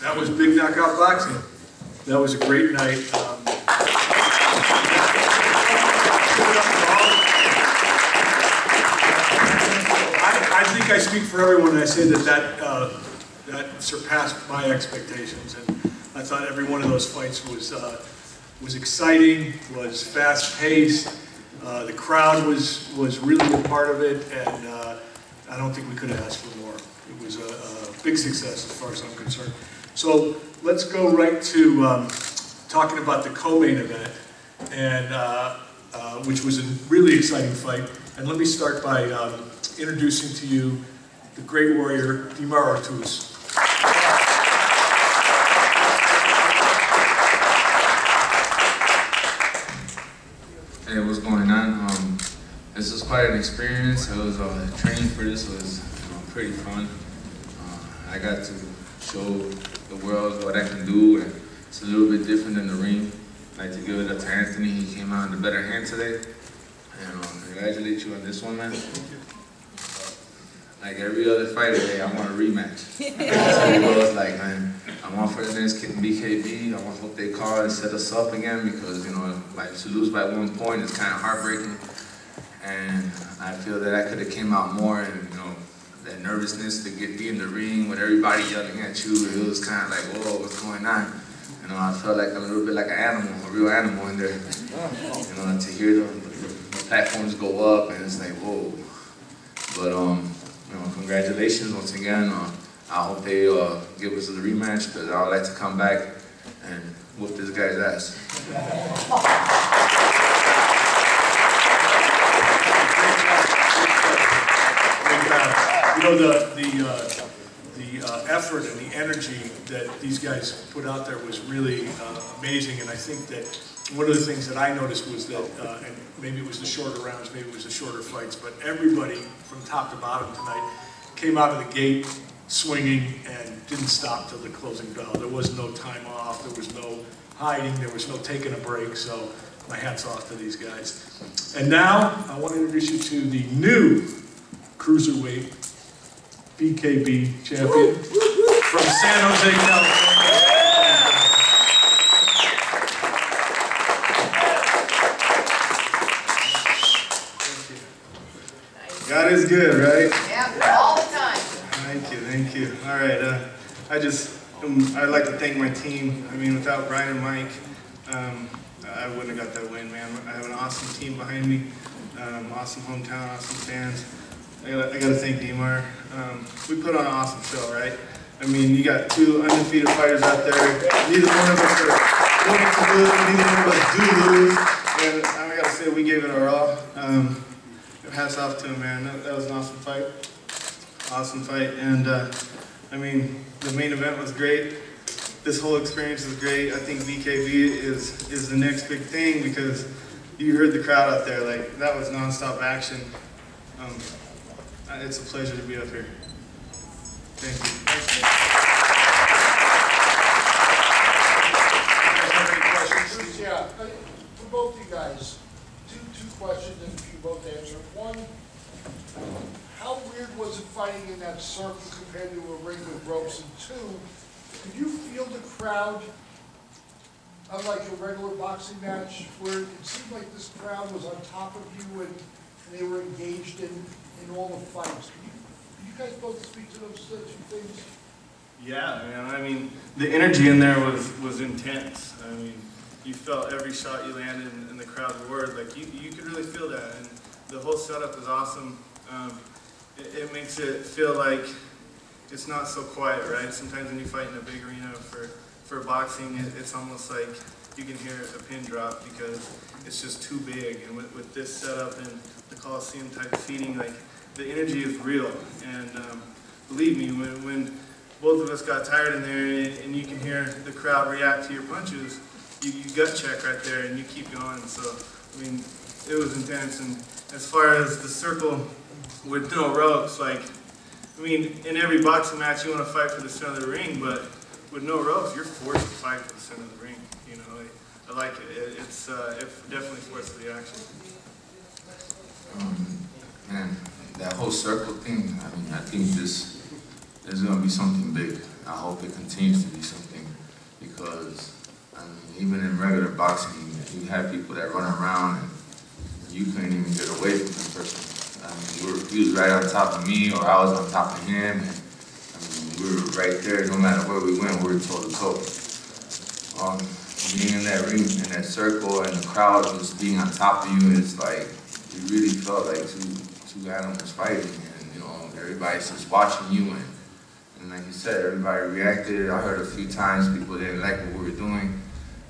That was Big Knockout Boxing. That was a great night. I think I speak for everyone when I say that surpassed my expectations, and I thought every one of those fights was exciting, was fast-paced. The crowd was really a part of it, and I don't think we could have asked for more. It was a big success as far as I'm concerned. So let's go right to talking about the co-main event, and which was a really exciting fight. And let me start by introducing to you the great warrior, Dimar Ortiz. Hey, what's going on? This was quite an experience. It was training for this was pretty fun. I got to show the world what I can do, and it's a little bit different than the ring. I'd like to give it up to Anthony. He came out in a better hand today, and congratulate you on this one, man. Like every other fighter today, I want a rematch. I was like, man, I want for the next BKB. I want to hope they call and set us up again because, like to lose by 1 point is kind of heartbreaking. And I feel that I could have came out more, and that nervousness to be in the ring with everybody yelling at you. It was kind of like, whoa, what's going on? I felt like a little bit like an animal, a real animal in there. To hear the platforms go up, and it's like, whoa. But congratulations once again. I hope they give us a rematch because I would like to come back and whoop this guy's ass. The effort and the energy that these guys put out there was really amazing, and I think that one of the things that I noticed was that, and maybe it was the shorter rounds, maybe it was the shorter fights, but everybody from top to bottom tonight came out of the gate swinging and didn't stop till the closing bell. There was no time off, there was no hiding, there was no taking a break, so my hat's off to these guys. And now, I want to introduce you to the new Cruiserweight BKB champion from San Jose, California. God is good, right? Yeah, all the time. Thank you. All right, I'd like to thank my team. I mean, without Bryan and Mike, I wouldn't have got that win, man. I have an awesome team behind me, awesome hometown, awesome fans. I got to thank Dimar. We put on an awesome show, right? I mean, you got two undefeated fighters out there. Neither one of us are going to lose. Neither one of us do lose. And I got to say, we gave it our all. Hats off to him, man. That was an awesome fight. Awesome fight. And, I mean, the main event was great. This whole experience was great. I think BKB is the next big thing because you heard the crowd out there. Like, that was nonstop action. It's a pleasure to be up here. Thank you. Yeah, for both you guys, two questions and you both answer. One, how weird was it fighting in that circle compared to a ring with ropes? And two, did you feel the crowd, unlike a regular boxing match, where it seemed like this crowd was on top of you and they were engaged in all the fights? Can you guys both speak to those two things? Yeah, man. I mean, the energy in there was intense. I mean, you felt every shot you landed and the crowd roared. Like, you could really feel that. And the whole setup is awesome. It makes it feel like it's not so quiet, right? Sometimes when you fight in a big arena for boxing, it's almost like you can hear a pin drop because it's just too big. And with this setup and the Coliseum type seating, like, the energy is real. And believe me, when both of us got tired in there and you can hear the crowd react to your punches, you gut check right there and you keep going. So, I mean, it was intense. And as far as the circle with no ropes, like, I mean, in every boxing match you want to fight for the center of the ring, but with no ropes, you're forced to fight for the center of the ring. You know, I like it. It definitely forces the action. Man, that whole circle thing, I mean, I think this is going to be something big. I hope it continues to be something, because I mean, even in regular boxing, you have people that run around and you couldn't even get away from the person. I mean, he was right on top of me, or I was on top of him, and I mean, we were right there. No matter where we went, we were toe to toe. Being in that ring, in that circle, and the crowd just being on top of you, it's like you really felt like two animals fighting, and you know, everybody's just watching you, and like you said, everybody reacted. I heard a few times people didn't like what we were doing,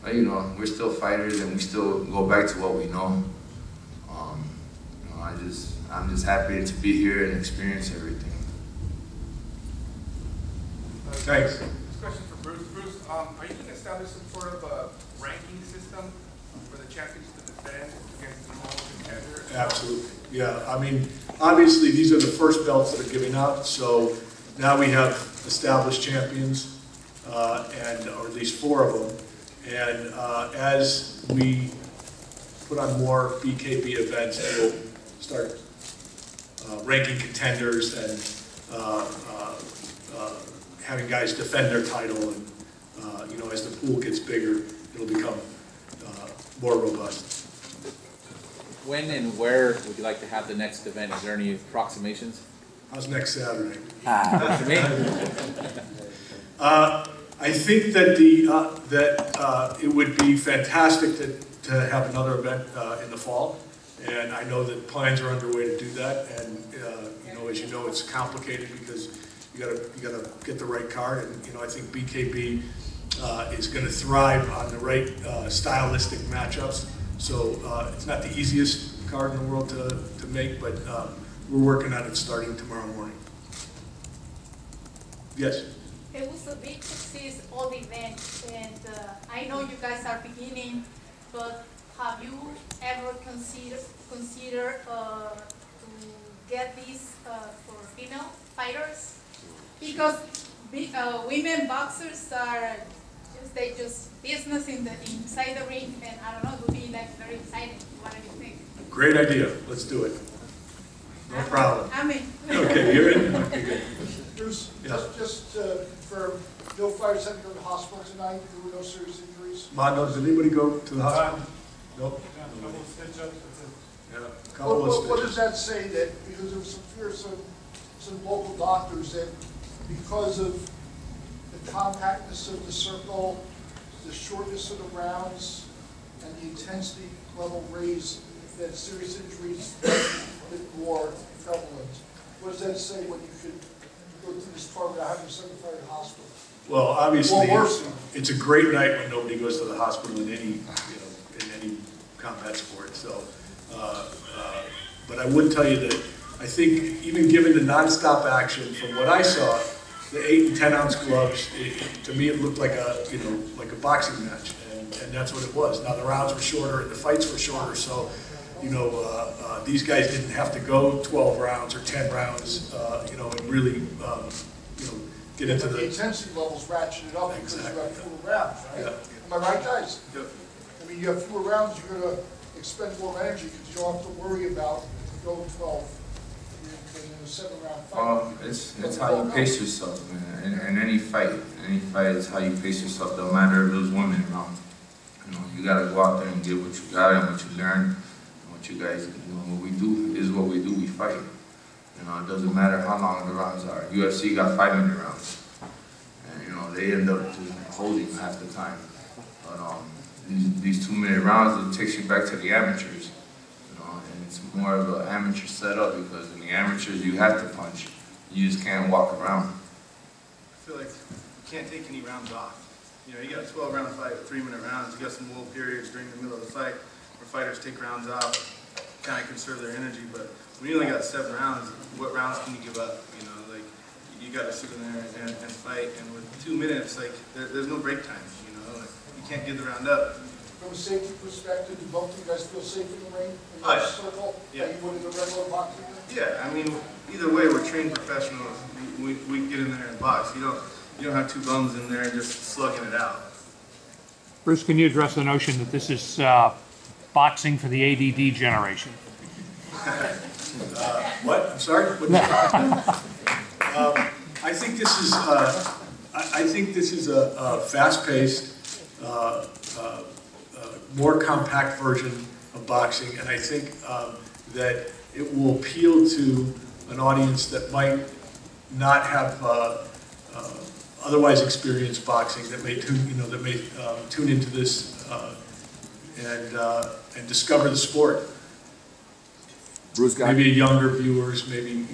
but you know, we're still fighters, and we still go back to what we know. You know, I'm just happy to be here and experience everything. Thanks. This question for Bruce. Bruce, are you going to establish some sort of a ranking system for the champions to defend against the normal contender? Absolutely. Yeah, I mean, obviously these are the first belts that are giving out, so now we have established champions, or at least 4 of them, and as we put on more BKB events, we'll start ranking contenders and having guys defend their title, and you know, as the pool gets bigger, it'll become more robust. When and where would you like to have the next event? Is there any approximations? How's next Saturday? For me? I think that it would be fantastic to have another event in the fall, and I know that plans are underway to do that. And you know, as you know, it's complicated because you gotta get the right card, and you know, I think BKB is going to thrive on the right stylistic matchups. So it's not the easiest card in the world to make, but we're working on it starting tomorrow morning. Yes? It was a big success, all the events, and I know you guys are beginning, but have you ever consider to get this for female fighters? Because women boxers are just business inside the ring, and I don't know, it would be like very exciting. What do you think? Great idea. Let's do it. No problem. I'm in. Okay, you're in? Okay, good. Bruce, Yeah. just to confirm, no fighters had to go to the hospital tonight, there were no serious injuries? Mondo, did anybody go to the hospital? Nope. Yeah, a couple of What stitches. does that say, that, because there was some fear, some local doctors, that because of the compactness of the circle, the shortness of the rounds, and the intensity level raised, that serious injuries are a bit more prevalent? What does that say when you could go through this part without having somebody fight in the hospital? Well, obviously, Or worse. it's a great night when nobody goes to the hospital in any, in any combat sport. So, but I would tell you that I think even given the nonstop action, from what I saw, the 8 and 10 ounce gloves, to me it looked like a, like a boxing match, and that's what it was. Now the rounds were shorter and the fights were shorter, so these guys didn't have to go 12 rounds or 10 rounds, and really, get into The the. intensity levels ratcheted up because you Exactly. have fewer rounds, right? Yeah. Am I right, guys? Yep. I mean, you have fewer rounds, you're gonna expend more energy because you don't have to worry about going 12 in a 7-round fight. It's how you pace yourself, man. In any fight, it's how you pace yourself. Don't matter if there's women around. You gotta go out there and get what you got and what you learn, and what you guys, what we do is what we do. We fight. It doesn't matter how long the rounds are. UFC got 5-minute rounds, and they end up just holding half the time. But these 2-minute rounds, it takes you back to the amateurs. And it's more of an amateur setup, because in the amateurs you have to punch. You just can't walk around. I feel like you can't take any rounds off. You got a 12-round fight with 3-minute rounds. You got some lull periods during the middle of the fight where fighters take rounds off, kind of conserve their energy. But when you only got 7 rounds, what rounds can you give up? You got to sit in there and fight. And with 2 minutes, there's no break time. You can't give the round up. From a safety perspective, do both of you guys feel safe in the ring? In Oh, your yeah. circle? Yeah. Like you would in a regular boxing ring? Yeah, either way, we're trained professionals. We get in there and box. You don't have 2 bums in there just slugging it out. Bruce, can you address the notion that this is boxing for the ADD generation? What? I'm sorry? I think this is I think this is a fast-paced, more compact version of boxing, and I think that it will appeal to an audience that might not have otherwise experienced boxing, that may tune into this and discover the sport. Bruce, maybe younger viewers, maybe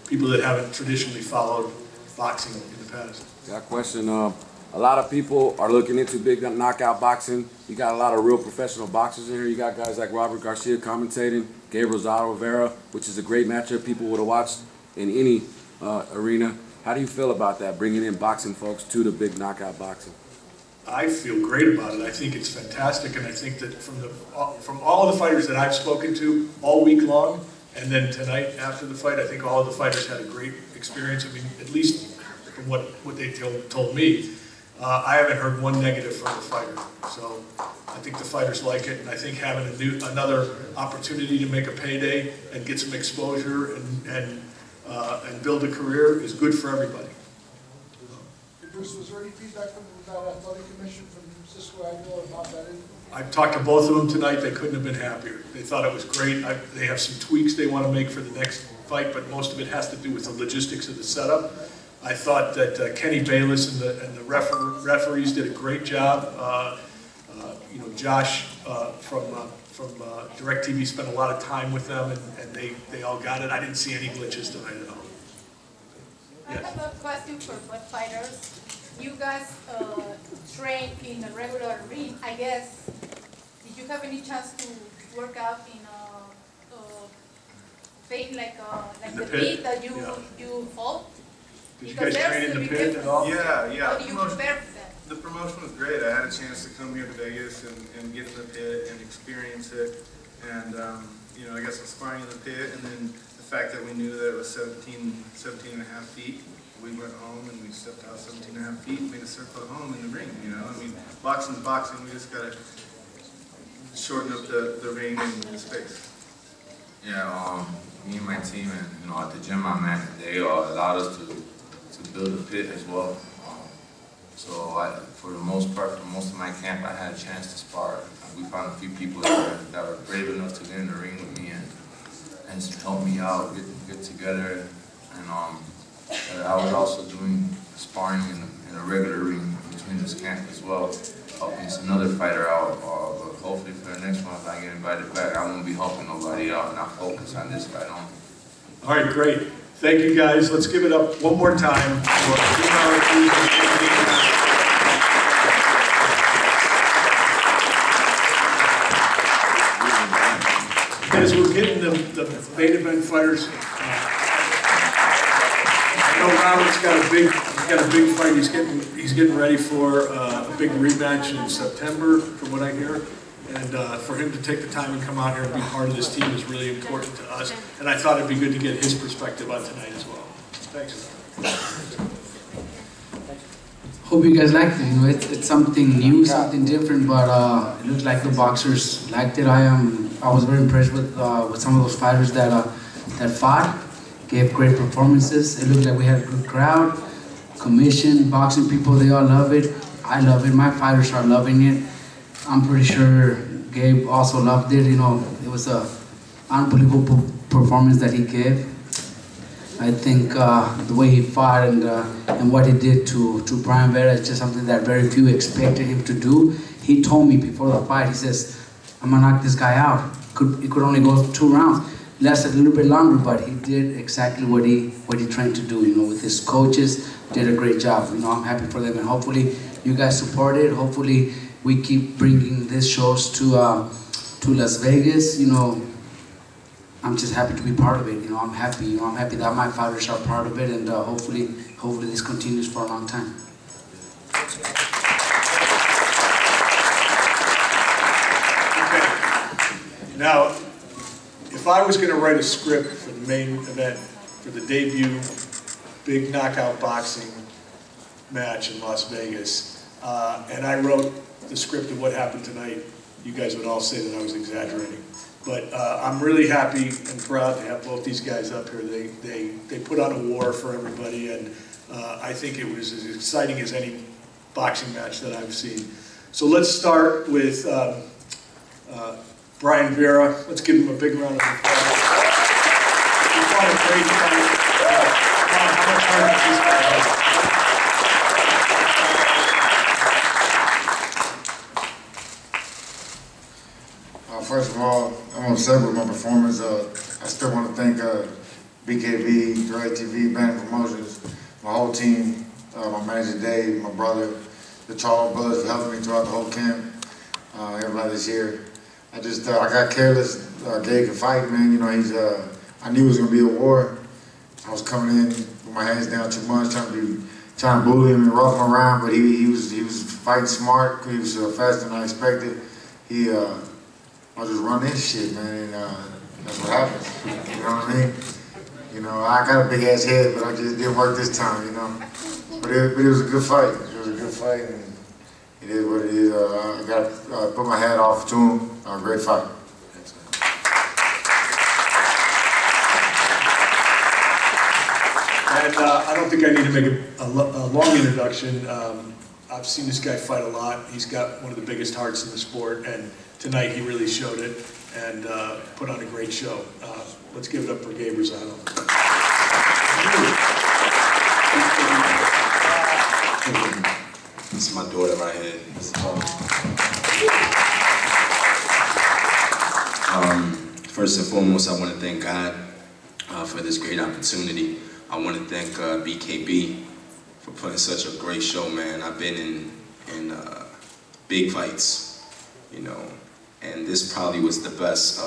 people that haven't traditionally followed boxing in the past. Got a question. A lot of people are looking into big knockout boxing. You got a lot of real professional boxers in here. You got guys like Robert Garcia commentating, Gabriel Rosado, Vera, which is a great matchup people would have watched in any arena. How do you feel about that, bringing in boxing folks to the big knockout boxing? I feel great about it. I think it's fantastic, and I think that from all of the fighters that I've spoken to all week long, and then tonight after the fight, I think all of the fighters had a great experience. I mean, at least from what they told me, I haven't heard one negative from the fighter. So I think the fighters like it, and I think having another opportunity to make a payday and get some exposure and build a career is good for everybody. Bruce, was there any feedback from that athletic commission from Cisco Aguilar about that? I've talked to both of them tonight. They couldn't have been happier. They thought it was great. They have some tweaks they want to make for the next fight, but most of it has to do with the logistics of the setup. I thought that Kenny Bayless and the referees did a great job. Josh from DirecTV spent a lot of time with them, and they all got it. I didn't see any glitches tonight at all. Yes. I have a question for both fighters. You guys train in a regular ring, I guess. Did you have any chance to work out in a thing like the pit that you fought? Did you guys train in the pit at all? Yeah. How do you prepare for that? The promotion was great. I had a chance to come here to Vegas and get in the pit and experience it. And, I guess I was sparring in the pit, and then the fact that we knew that it was 17 and a half feet, we went home and we stepped out 17 and a half feet and made a circle at home in the ring, I mean, boxing's boxing. We just got to shorten up the ring and the space. Yeah, me and my team and, at the gym I'm at, they allowed us to build a pit as well. So for the most part, for most of my camp, I had a chance to spar. We found a few people that were brave enough to get in the ring with me and help me out, get together. And I was also doing sparring in a regular ring between this camp as well, helping another fighter out. But hopefully for the next one, if I get invited back, I won't be helping nobody out, and I'll focus on this fight only. All right, great. Thank you, guys. Let's give it up one more time for as we're getting the main event fighters. I know Robert's got a big fight. He's getting ready for a big rematch in September, from what I hear. And for him to take the time and come out here and be part of this team is really important to us. And I thought it'd be good to get his perspective on tonight as well. Thanks. Hope you guys liked it. It's something new, something different, but it looks like the boxers liked it. I was very impressed with some of those fighters that fought, gave great performances. It looked like we had a good crowd, commission, boxing people, they all love it. I love it. My fighters are loving it. I'm pretty sure Gabe also loved it. It was an unbelievable performance that he gave. I think the way he fought and what he did to Bryan Vera is just something that very few expected him to do. He told me before the fight, he says, I'm gonna knock this guy out. It could only go 2 rounds. Lasted a little bit longer, but he did exactly what he trained to do. With his coaches, did a great job. I'm happy for them, and hopefully you guys support it. Hopefully we keep bringing these shows to Las Vegas. I'm just happy to be part of it. I'm happy. I'm happy that my fighters are part of it, and hopefully this continues for a long time. Now, if I was going to write a script for the main event, for the debut big knockout boxing match in Las Vegas, and I wrote the script of what happened tonight, you guys would all say that I was exaggerating. But I'm really happy and proud to have both these guys up here. They put on a war for everybody, and I think it was as exciting as any boxing match that I've seen. So let's start with Bryan Vera. Let's give him a big round of applause. He fought a great fight. How much heart does this guy have? First of all, I'm upset with my performance. I still want to thank BKB, Direct TV, Banner Promotions, my whole team, my manager Dave, my brother, the Charles brothers for helping me throughout the whole camp. Everybody that's here. I got careless. Dave can fight, man. You know, I knew it was gonna be a war. I was coming in with my hands down too much, trying to bully him and rough him around, but he was fighting smart. He was faster than I expected. I just run this shit, man, and that's what happens. You know what I mean? You know, I got a big ass head, but I just didn't work this time, you know. But it was a good fight. It was a good fight, and it is what it is. I got to put my hat off to him. Great fight. And I don't think I need to make a long introduction. I've seen this guy fight a lot. He's got one of the biggest hearts in the sport, and tonight he really showed it and put on a great show. Let's give it up for Gabriel Rosado. This is my daughter right here. First and foremost, I want to thank God for this great opportunity. I want to thank BKB for putting such a great show, man. I've been in big fights, you know, and this probably was the best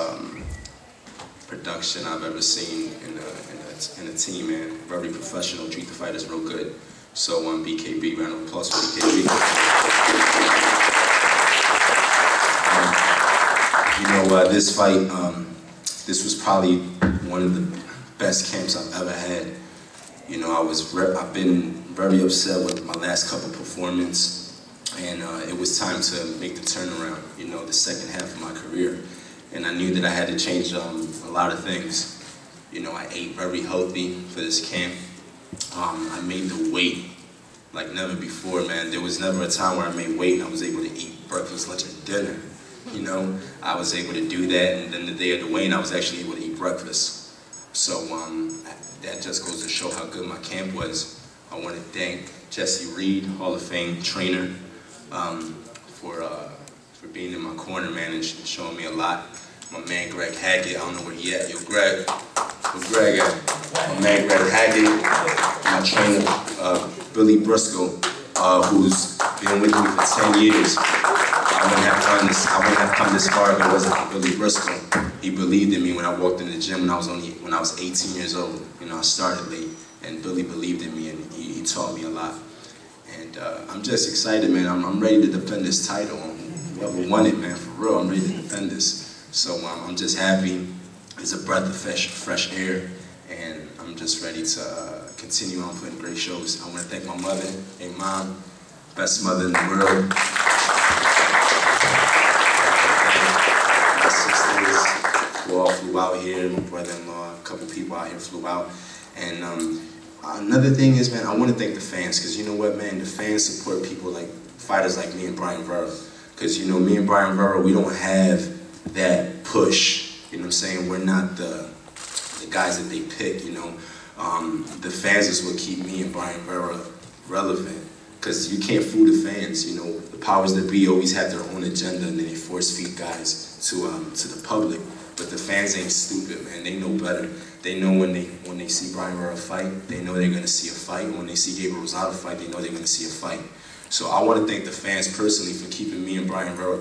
production I've ever seen in a team, man. Very professional, treat the fighters real good. So BKB, round of applause for BKB. You know, this fight, this was probably one of the best camps I've ever had. You know, I've been very upset with my last couple performances, and it was time to make the turnaround, you know, the second half of my career. And I knew that I had to change a lot of things. You know, I ate very healthy for this camp. I made the weight like never before, man. There was never a time where I made weight and I was able to eat breakfast, lunch, and dinner. You know, I was able to do that, and then the day of the weigh-in, I was actually able to eat breakfast. So that just goes to show how good my camp was. I want to thank Jesse Reed, Hall of Fame trainer, for being in my corner, man, and showing me a lot. My man Greg Hackett, I don't know where he at. Yo, Greg, where Greg at? My man Greg Hackett, my trainer Billy Briscoe, who's been with me for 10 years. I wouldn't have come this far if it wasn't for Billy Briscoe. He believed in me when I walked in the gym when I was 18 years old. You know, I started late, and Billy believed in me, and he taught me a lot. And I'm just excited, man. I'm ready to defend this title. Whoever won it, man, for real, I'm ready to defend this. So I'm just happy. It's a breath of fresh air, and I'm just ready to continue on putting great shows. I want to thank my mother. Hey, Mom, best mother in the world. My sisters who all flew out here. My brother-in-law, a couple people out here flew out. And another thing is, man, I want to thank the fans, because you know what, man, the fans support people like fighters like me and Bryan Vera. Because, you know, me and Bryan Vera, we don't have that push. You know what I'm saying? We're not the guys that they pick, you know. The fans is what keep me and Bryan Vera relevant. Because you can't fool the fans, you know. The powers that be always have their own agenda, and then they force feed guys to the public. But the fans ain't stupid, man. They know better. They know when they see Bryan Vera fight, they know they're gonna see a fight. And when they see Gabriel Rosado fight, they know they're gonna see a fight. So I want to thank the fans personally for keeping me and Bryan Vera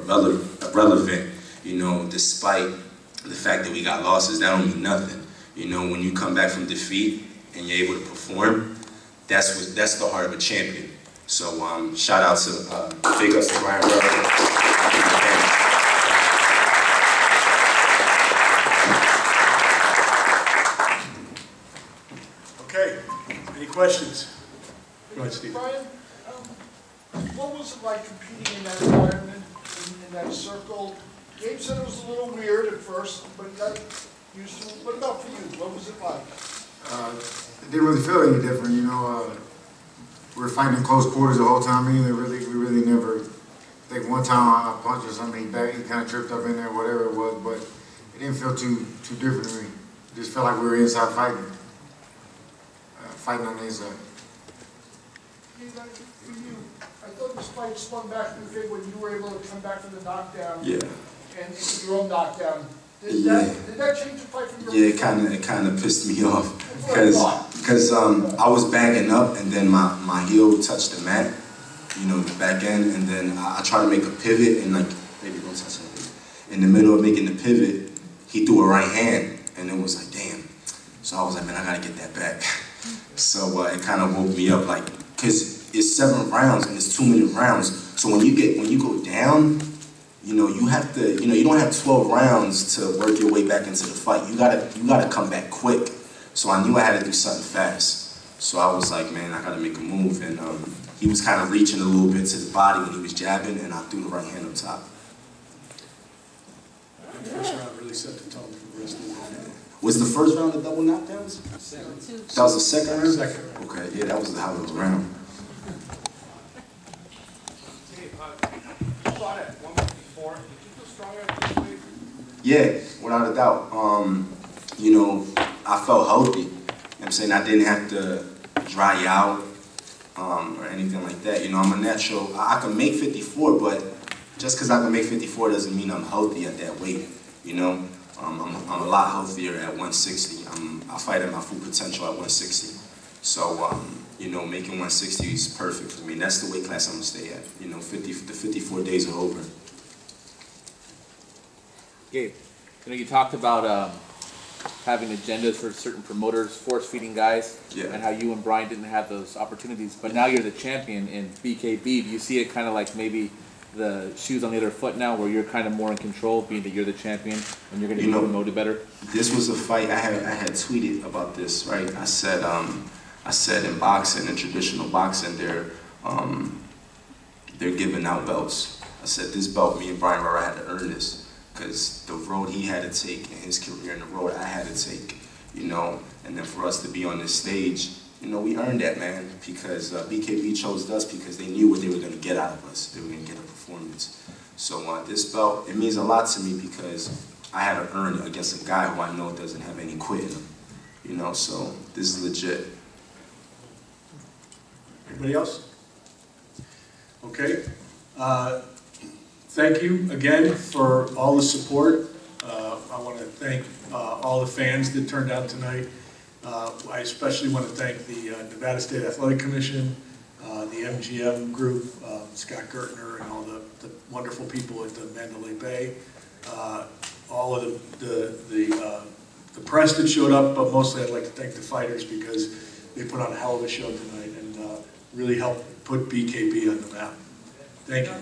relevant. You know, despite the fact that we got losses, that don't mean nothing. You know, when you come back from defeat and you're able to perform, that's the heart of a champion. So shout out to big ups to Bryan Vera. Okay, any questions? Go ahead, Steve. Bryan, what was it like competing in that environment, in that circle? Gabe said it was a little weird at first, but you got used to it. What about for you? What was it like? It didn't really feel any different, you know. we were fighting in close quarters the whole time. We really never. I think one time I punched or something, he kind of tripped up in there, whatever it was, but it didn't feel too different to me. It just felt like we were inside fighting, fighting on the inside. For you, I thought this fight spun back in favor when you were able to come back from the knockdown. Yeah. And into your own knockdown. Did that change the fight from your? Yeah, it kind of pissed me off because I was backing up and then my heel touched the mat, you know, the back end, and then I tried to make a pivot and like, baby, don't touch it. In the middle of making the pivot, he threw a right hand and it was like, damn. So I was like, man, I gotta get that back. So it kind of woke me up, like, cause it's 7 rounds and it's 2-minute rounds. So when you go down, you know, you have to, you know, you don't have 12 rounds to work your way back into the fight. You gotta come back quick. So I knew I had to do something fast. So I was like, man, I gotta make a move. And he was kind of reaching a little bit to the body when he was jabbing, and I threw the right hand up top. The first round really set the tone for the rest of the fight. Was the first round the double knockdowns? That was the second round? Second round. Okay, yeah, that was the hell of a round. Hey, you fought at 154. Did you feel stronger at this weight? Yeah, without a doubt. You know, I felt healthy. You know what I'm saying? I didn't have to dry out or anything like that. You know, I'm a natural. I can make 54, but just because I can make 54 doesn't mean I'm healthy at that weight. You know, I'm a lot healthier at 160. I fight at my full potential at 160. So, you know, making 160 is perfect for me. That's the weight class I'm gonna stay at. You know, the 54 days are over. Gabe, you know, you talked about having agendas for certain promoters, force-feeding guys, and how you and Bryan didn't have those opportunities. But now you're the champion in BKB. Do you see it kind of like maybe the shoes on the other foot now, where you're kind of more in control, being that you're the champion and you're going to be promoted better? This was a fight. I had tweeted about this, right? I said in boxing, in traditional boxing, they're giving out belts. I said this belt, me and Bryan Vera had to earn this. Because the road he had to take in his career and the road I had to take, you know, and then for us to be on this stage, you know, we earned that, man, because BKB chose us because they knew what they were going to get out of us. They were going to get a performance. So this belt, it means a lot to me because I had to earn it against a guy who I know doesn't have any quit in him, you know, so this is legit. Anybody else? Okay. Thank you again for all the support. I want to thank all the fans that turned out tonight. I especially want to thank the Nevada State Athletic Commission, the MGM group, Scott Gertner, and all the wonderful people at the Mandalay Bay, all of the press that showed up, but mostly I'd like to thank the fighters because they put on a hell of a show tonight and really helped put BKB on the map. Thank you.